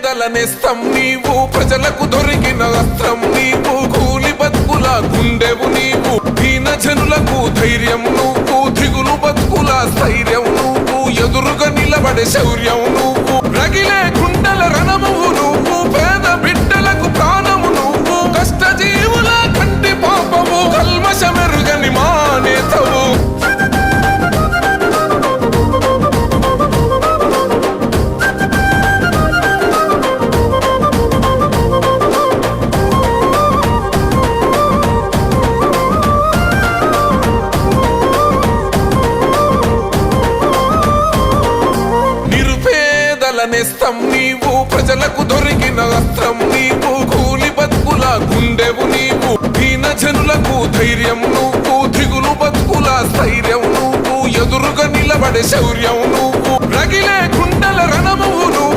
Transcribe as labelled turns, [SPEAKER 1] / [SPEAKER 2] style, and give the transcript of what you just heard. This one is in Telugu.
[SPEAKER 1] నిరుపేదల నేస్తం నీవు, ప్రజలకు దొరికిన అస్త్రం నీవు, కూలి బతుకుల గుండెవు నీవు, దీన జనులకు ధైర్యం నువ్వు, దిగులు బతుకుల స్థైర్యం నువ్వు, ఎదురుగా నిలబడే శౌర్యం నువ్వు, రగిలే గుండెల రణమువు నువ్వు, పేద బిడ్డలకు ప్రాణము నువ్వు, కష్టజీవుల కంటి పాపము, కల్మషమెరుగని మానేతవు. నేస్తం నీవు, ప్రజలకు దొరికిన అస్త్రం నీవు, కూలి బతుకుల గుండెవు నీవు, దీన జనులకు ధైర్యం నువ్వు, దిగులు బతుకుల స్థైర్యం నువ్వు, ఎదురుగా నిలబడే శౌర్యం నువ్వు, రగిలే గుండెల రణమువు నువ్వు.